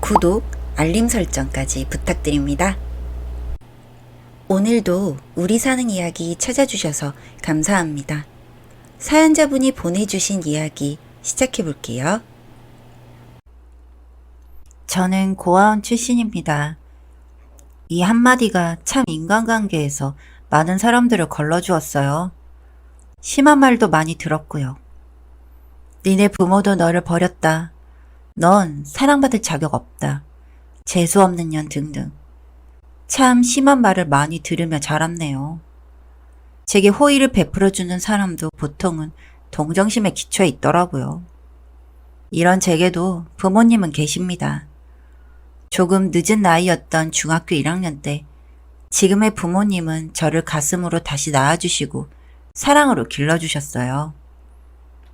구독, 알림 설정까지 부탁드립니다. 오늘도 우리 사는 이야기 찾아주셔서 감사합니다. 사연자분이 보내주신 이야기 시작해 볼게요. 저는 고아원 출신입니다. 이 한마디가 참 인간관계에서 많은 사람들을 걸러주었어요. 심한 말도 많이 들었고요. 니네 부모도 너를 버렸다. 넌 사랑받을 자격 없다. 재수없는 년 등등. 참 심한 말을 많이 들으며 자랐네요. 제게 호의를 베풀어주는 사람도 보통은 동정심에 기초해 있더라고요. 이런 제게도 부모님은 계십니다. 조금 늦은 나이였던 중학교 1학년 때 지금의 부모님은 저를 가슴으로 다시 낳아주시고 사랑으로 길러주셨어요.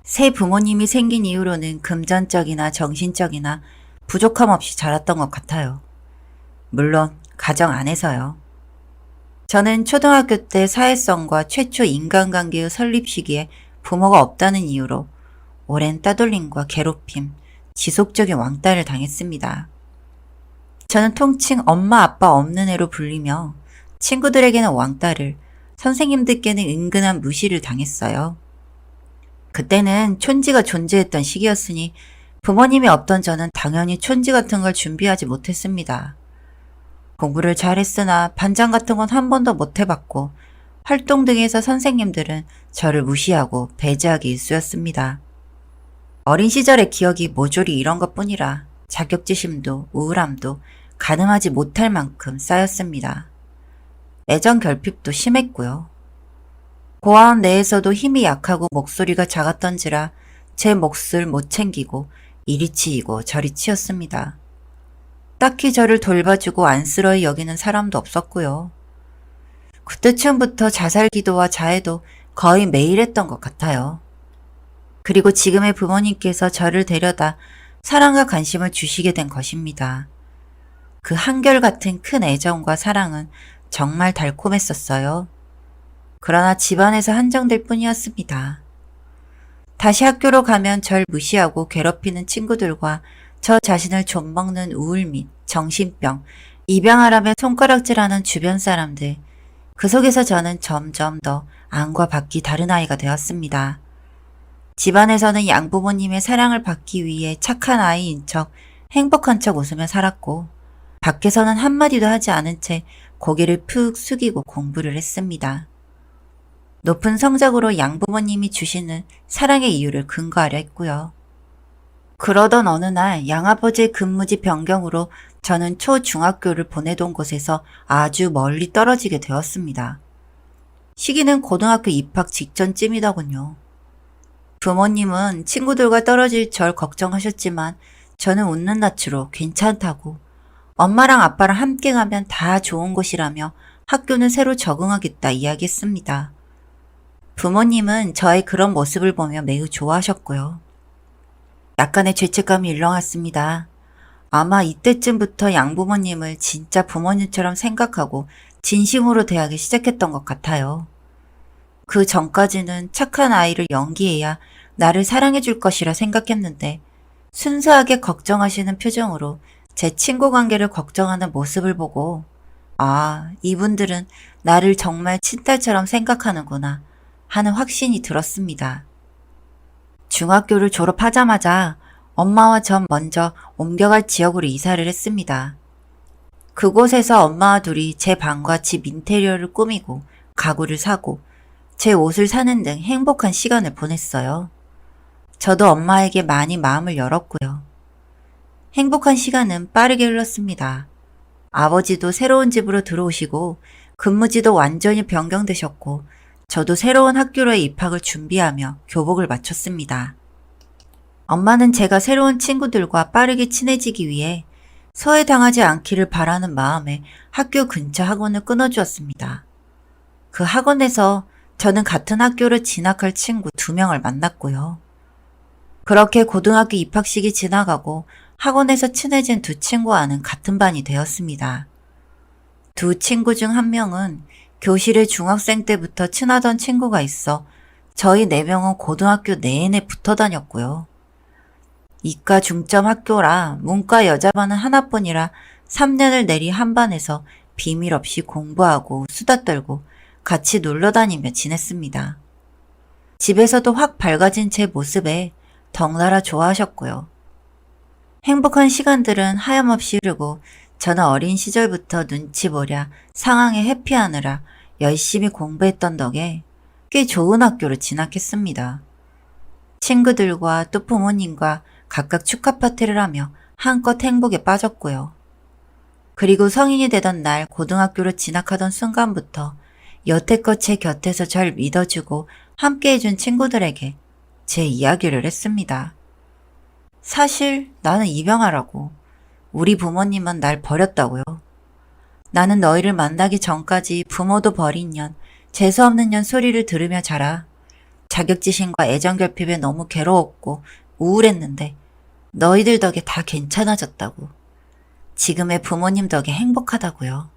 새 부모님이 생긴 이후로는 금전적이나 정신적이나 부족함 없이 자랐던 것 같아요. 물론 가정 안에서요. 저는 초등학교 때 사회성과 최초 인간관계의 설립 시기에 부모가 없다는 이유로 오랜 따돌림과 괴롭힘, 지속적인 왕따를 당했습니다. 저는 통칭 엄마 아빠 없는 애로 불리며 친구들에게는 왕따를, 선생님들께는 은근한 무시를 당했어요. 그때는 촌지가 존재했던 시기였으니 부모님이 없던 저는 당연히 촌지 같은 걸 준비하지 못했습니다. 공부를 잘했으나 반장 같은 건 한 번도 못 해봤고 활동 등에서 선생님들은 저를 무시하고 배제하기 일쑤였습니다. 어린 시절의 기억이 모조리 이런 것뿐이라 자격지심도 우울함도 가늠하지 못할 만큼 쌓였습니다. 애정 결핍도 심했고요. 고아원 내에서도 힘이 약하고 목소리가 작았던지라 제 몫을 못 챙기고 이리 치이고 저리 치였습니다. 딱히 저를 돌봐주고 안쓰러이 여기는 사람도 없었고요. 그때쯤부터 자살 기도와 자해도 거의 매일 했던 것 같아요. 그리고 지금의 부모님께서 저를 데려다 사랑과 관심을 주시게 된 것입니다. 그 한결같은 큰 애정과 사랑은 정말 달콤했었어요. 그러나 집안에서 한정될 뿐이었습니다. 다시 학교로 가면 절 무시하고 괴롭히는 친구들과 저 자신을 좀먹는 우울 및 정신병, 입양하라며 손가락질하는 주변 사람들, 그 속에서 저는 점점 더 안과 밖이 다른 아이가 되었습니다. 집안에서는 양부모님의 사랑을 받기 위해 착한 아이인 척, 행복한 척 웃으며 살았고, 밖에서는 한마디도 하지 않은 채 고개를 푹 숙이고 공부를 했습니다. 높은 성적으로 양부모님이 주시는 사랑의 이유를 근거하려 했고요. 그러던 어느 날 양아버지의 근무지 변경으로 저는 초중학교를 보내던 곳에서 아주 멀리 떨어지게 되었습니다. 시기는 고등학교 입학 직전쯤이더군요. 부모님은 친구들과 떨어질 절 걱정하셨지만 저는 웃는 낯으로 괜찮다고, 엄마랑 아빠랑 함께 가면 다 좋은 곳이라며 학교는 새로 적응하겠다 이야기했습니다. 부모님은 저의 그런 모습을 보며 매우 좋아하셨고요. 약간의 죄책감이 일렁왔습니다. 아마 이때쯤부터 양부모님을 진짜 부모님처럼 생각하고 진심으로 대하기 시작했던 것 같아요. 그 전까지는 착한 아이를 연기해야 나를 사랑해 줄 것이라 생각했는데 순수하게 걱정하시는 표정으로 제 친구 관계를 걱정하는 모습을 보고 아, 이분들은 나를 정말 친딸처럼 생각하는구나 하는 확신이 들었습니다. 중학교를 졸업하자마자 엄마와 전 먼저 옮겨갈 지역으로 이사를 했습니다. 그곳에서 엄마와 둘이 제 방과 집 인테리어를 꾸미고 가구를 사고 제 옷을 사는 등 행복한 시간을 보냈어요. 저도 엄마에게 많이 마음을 열었고요. 행복한 시간은 빠르게 흘렀습니다. 아버지도 새로운 집으로 들어오시고 근무지도 완전히 변경되셨고 저도 새로운 학교로의 입학을 준비하며 교복을 마쳤습니다. 엄마는 제가 새로운 친구들과 빠르게 친해지기 위해 소외당하지 않기를 바라는 마음에 학교 근처 학원을 끊어주었습니다. 그 학원에서 저는 같은 학교를 진학할 친구 2명을 만났고요. 그렇게 고등학교 입학식이 지나가고 학원에서 친해진 2 친구와는 같은 반이 되었습니다. 2 친구 중 1명은 교실에 중학생 때부터 친하던 친구가 있어 저희 4명은 고등학교 내내 붙어 다녔고요. 이과 중점 학교라 문과 여자반은 하나뿐이라 3년을 내리 한 반에서 비밀 없이 공부하고 수다 떨고 같이 놀러 다니며 지냈습니다. 집에서도 확 밝아진 제 모습에 덩달아 좋아하셨고요. 행복한 시간들은 하염없이 흐르고 저는 어린 시절부터 눈치 보랴 상황에 회피하느라 열심히 공부했던 덕에 꽤 좋은 학교로 진학했습니다. 친구들과 또 부모님과 각각 축하 파티를 하며 한껏 행복에 빠졌고요. 그리고 성인이 되던 날 고등학교로 진학하던 순간부터 여태껏 제 곁에서 절 믿어주고 함께 해준 친구들에게 제 이야기를 했습니다. 사실 나는 입양하라고. 우리 부모님은 날 버렸다고요. 나는 너희를 만나기 전까지 부모도 버린 년, 재수없는 년 소리를 들으며 자라. 자격지심과 애정결핍에 너무 괴로웠고 우울했는데 너희들 덕에 다 괜찮아졌다고. 지금의 부모님 덕에 행복하다고요.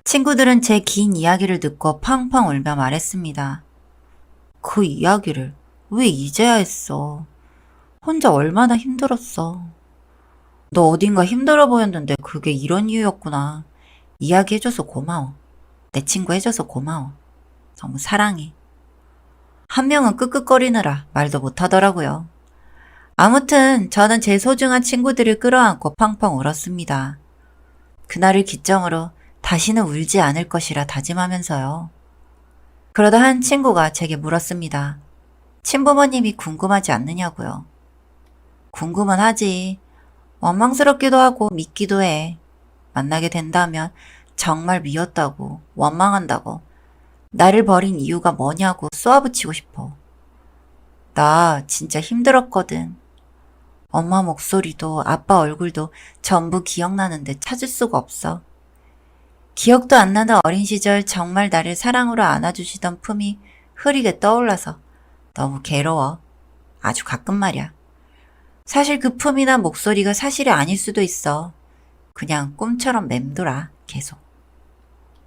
친구들은 제 긴 이야기를 듣고 펑펑 울며 말했습니다. 그 이야기를 왜 이제야 했어? 혼자 얼마나 힘들었어. 너 어딘가 힘들어 보였는데 그게 이런 이유였구나. 이야기해줘서 고마워. 내 친구 해줘서 고마워. 너무 사랑해. 한 명은 끄끄거리느라 말도 못하더라고요. 아무튼 저는 제 소중한 친구들을 끌어안고 펑펑 울었습니다. 그날을 기점으로 다시는 울지 않을 것이라 다짐하면서요. 그러다 한 친구가 제게 물었습니다. 친부모님이 궁금하지 않느냐고요. 궁금은 하지. 원망스럽기도 하고 믿기도 해. 만나게 된다면 정말 미웠다고, 원망한다고, 나를 버린 이유가 뭐냐고 쏘아붙이고 싶어. 나 진짜 힘들었거든. 엄마 목소리도 아빠 얼굴도 전부 기억나는데 찾을 수가 없어. 기억도 안 나는 어린 시절 정말 나를 사랑으로 안아주시던 품이 흐리게 떠올라서 너무 괴로워. 아주 가끔 말이야. 사실 그 품이나 목소리가 사실이 아닐 수도 있어. 그냥 꿈처럼 맴돌아, 계속.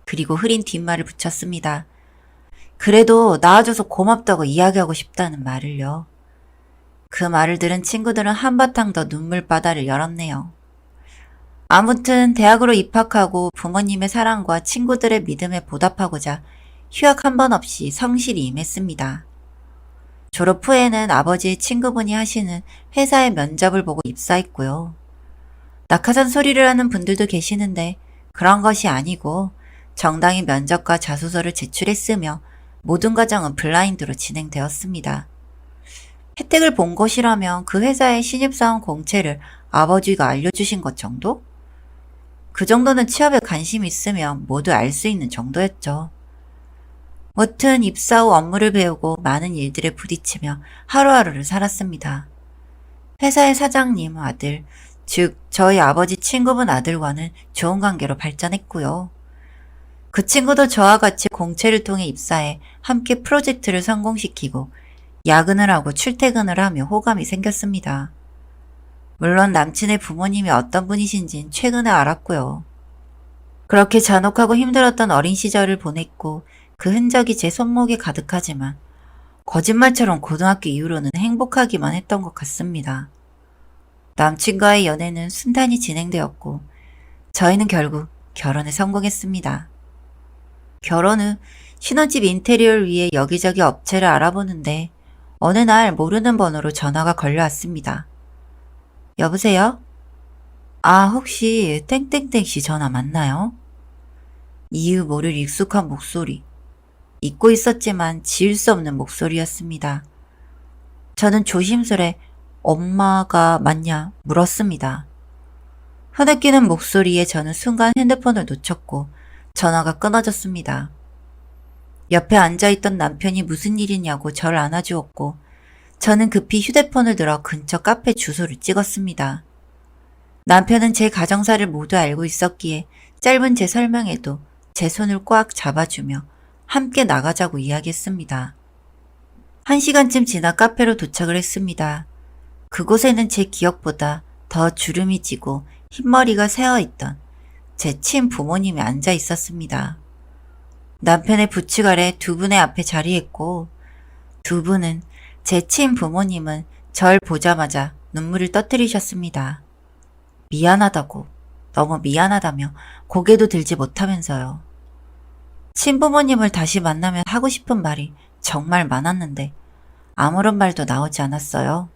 그리고 흐린 뒷말을 붙였습니다. 그래도 나아줘서 고맙다고 이야기하고 싶다는 말을요. 그 말을 들은 친구들은 한바탕 더 눈물바다를 열었네요. 아무튼 대학으로 입학하고 부모님의 사랑과 친구들의 믿음에 보답하고자 휴학 한 번 없이 성실히 임했습니다. 졸업 후에는 아버지의 친구분이 하시는 회사에 면접을 보고 입사했고요. 낙하산 소리를 하는 분들도 계시는데 그런 것이 아니고 정당히 면접과 자소서를 제출했으며 모든 과정은 블라인드로 진행되었습니다. 혜택을 본 것이라면 그 회사의 신입사원 공채를 아버지가 알려주신 것 정도? 그 정도는 취업에 관심이 있으면 모두 알 수 있는 정도였죠. 무튼 입사 후 업무를 배우고 많은 일들에 부딪히며 하루하루를 살았습니다. 회사의 사장님 아들, 즉 저희 아버지 친구분 아들과는 좋은 관계로 발전했고요. 그 친구도 저와 같이 공채를 통해 입사해 함께 프로젝트를 성공시키고 야근을 하고 출퇴근을 하며 호감이 생겼습니다. 물론 남친의 부모님이 어떤 분이신진 최근에 알았고요. 그렇게 잔혹하고 힘들었던 어린 시절을 보냈고 그 흔적이 제 손목에 가득하지만 거짓말처럼 고등학교 이후로는 행복하기만 했던 것 같습니다. 남친과의 연애는 순탄히 진행되었고 저희는 결국 결혼에 성공했습니다. 결혼 후 신혼집 인테리어를 위해 여기저기 업체를 알아보는데 어느 날 모르는 번호로 전화가 걸려왔습니다. 여보세요? 아, 혹시 땡땡땡씨 전화 맞나요? 이유 모를 익숙한 목소리. 잊고 있었지만 지울 수 없는 목소리였습니다. 저는 조심스레 엄마가 맞냐 물었습니다. 흐느끼는 목소리에 저는 순간 핸드폰을 놓쳤고 전화가 끊어졌습니다. 옆에 앉아있던 남편이 무슨 일이냐고 저를 안아주었고 저는 급히 휴대폰을 들어 근처 카페 주소를 찍었습니다. 남편은 제 가정사를 모두 알고 있었기에 짧은 제 설명에도 제 손을 꽉 잡아주며 함께 나가자고 이야기했습니다. 1시간쯤 지나 카페로 도착을 했습니다. 그곳에는 제 기억보다 더 주름이 지고 흰머리가 새어있던 제 친부모님이 앉아 있었습니다. 남편의 부축 아래 두 분의 앞에 자리했고 두 분은 제 친부모님은 절 보자마자 눈물을 터뜨리셨습니다. 미안하다고, 너무 미안하다며 고개도 들지 못하면서요. 친부모님을 다시 만나면 하고 싶은 말이 정말 많았는데 아무런 말도 나오지 않았어요.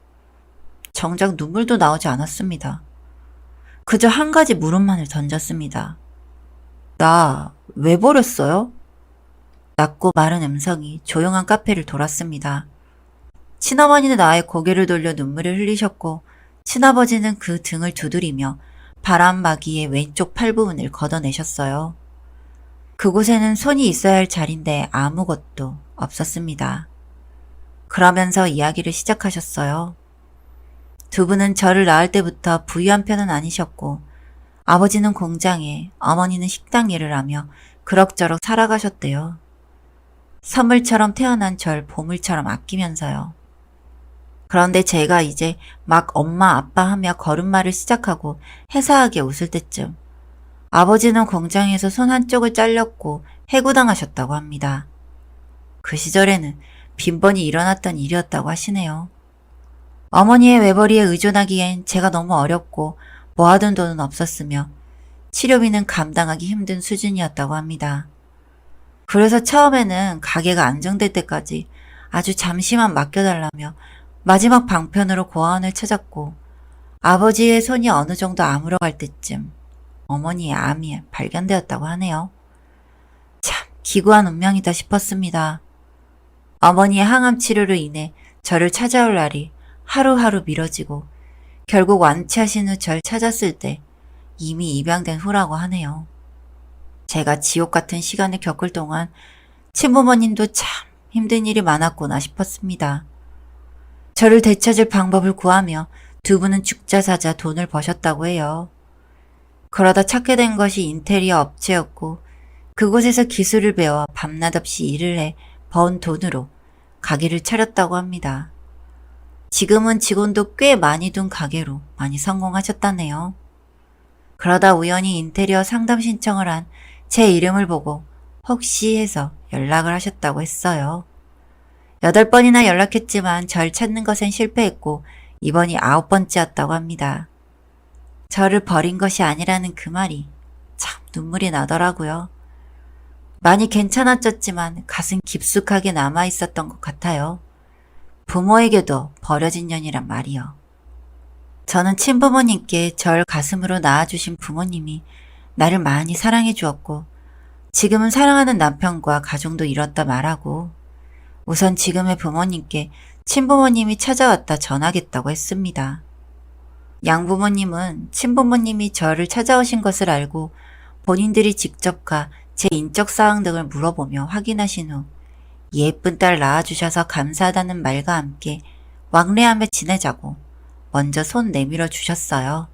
정작 눈물도 나오지 않았습니다. 그저 한 가지 물음만을 던졌습니다. 나 왜 버렸어요? 낮고 마른 음성이 조용한 카페를 돌았습니다. 친어머니는 나의 고개를 돌려 눈물을 흘리셨고 친아버지는 그 등을 두드리며 바람막이의 왼쪽 팔 부분을 걷어내셨어요. 그곳에는 손이 있어야 할 자리인데 아무것도 없었습니다. 그러면서 이야기를 시작하셨어요. 두 분은 저를 낳을 때부터 부유한 편은 아니셨고 아버지는 공장에, 어머니는 식당 일을 하며 그럭저럭 살아가셨대요. 선물처럼 태어난 절 보물처럼 아끼면서요. 그런데 제가 이제 막 엄마 아빠 하며 걸음마를 시작하고 해사하게 웃을 때쯤 아버지는 공장에서 손 한쪽을 잘렸고 해고당하셨다고 합니다. 그 시절에는 빈번히 일어났던 일이었다고 하시네요. 어머니의 외벌이에 의존하기엔 제가 너무 어렸고 모아둔 돈은 없었으며 치료비는 감당하기 힘든 수준이었다고 합니다. 그래서 처음에는 가게가 안정될 때까지 아주 잠시만 맡겨달라며 마지막 방편으로 고아원을 찾았고 아버지의 손이 어느 정도 아물어갈 때쯤 어머니의 암이 발견되었다고 하네요. 참 기구한 운명이다 싶었습니다. 어머니의 항암 치료로 인해 저를 찾아올 날이 하루하루 미뤄지고 결국 완치하신 후 절 찾았을 때 이미 입양된 후라고 하네요. 제가 지옥 같은 시간을 겪을 동안 친부모님도 참 힘든 일이 많았구나 싶었습니다. 저를 되찾을 방법을 구하며 두 분은 죽자사자 돈을 버셨다고 해요. 그러다 찾게 된 것이 인테리어 업체였고 그곳에서 기술을 배워 밤낮 없이 일을 해 번 돈으로 가게를 차렸다고 합니다. 지금은 직원도 꽤 많이 둔 가게로 많이 성공하셨다네요. 그러다 우연히 인테리어 상담 신청을 한 제 이름을 보고 혹시 해서 연락을 하셨다고 했어요. 8번이나 연락했지만 절 찾는 것엔 실패했고 이번이 9번째였다고 합니다. 저를 버린 것이 아니라는 그 말이 참 눈물이 나더라고요. 많이 괜찮아졌지만 가슴 깊숙하게 남아있었던 것 같아요. 부모에게도 버려진 년이란 말이요. 저는 친부모님께 절 가슴으로 낳아주신 부모님이 나를 많이 사랑해 주었고 지금은 사랑하는 남편과 가정도 잃었다 말하고 우선 지금의 부모님께 친부모님이 찾아왔다 전하겠다고 했습니다. 양부모님은 친부모님이 저를 찾아오신 것을 알고 본인들이 직접 가 제 인적사항 등을 물어보며 확인하신 후 예쁜 딸 낳아주셔서 감사하다는 말과 함께 왕래하며 지내자고 먼저 손 내밀어 주셨어요.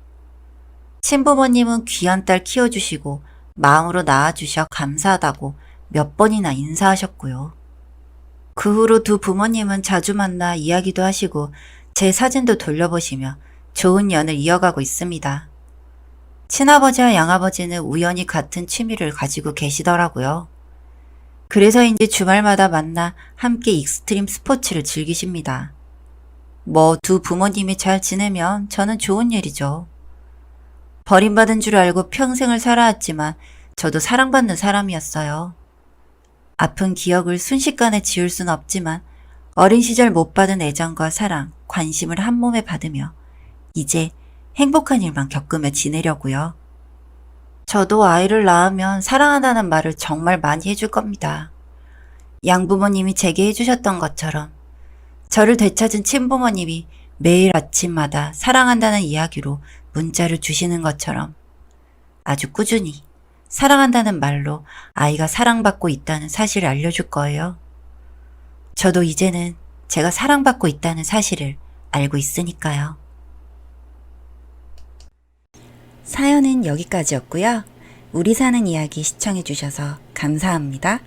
친부모님은 귀한 딸 키워주시고 마음으로 낳아주셔 감사하다고 몇 번이나 인사하셨고요. 그 후로 두 부모님은 자주 만나 이야기도 하시고 제 사진도 돌려보시며 좋은 연을 이어가고 있습니다. 친아버지와 양아버지는 우연히 같은 취미를 가지고 계시더라고요. 그래서인지 주말마다 만나 함께 익스트림 스포츠를 즐기십니다. 뭐 두 부모님이 잘 지내면 저는 좋은 일이죠. 버림받은 줄 알고 평생을 살아왔지만 저도 사랑받는 사람이었어요. 아픈 기억을 순식간에 지울 순 없지만 어린 시절 못 받은 애정과 사랑, 관심을 한 몸에 받으며 이제 행복한 일만 겪으며 지내려고요. 저도 아이를 낳으면 사랑한다는 말을 정말 많이 해줄 겁니다. 양부모님이 제게 해주셨던 것처럼 저를 되찾은 친부모님이 매일 아침마다 사랑한다는 이야기로 문자를 주시는 것처럼 아주 꾸준히 사랑한다는 말로 아이가 사랑받고 있다는 사실을 알려줄 거예요. 저도 이제는 제가 사랑받고 있다는 사실을 알고 있으니까요. 사연은 여기까지였고요. 우리 사는 이야기 시청해주셔서 감사합니다.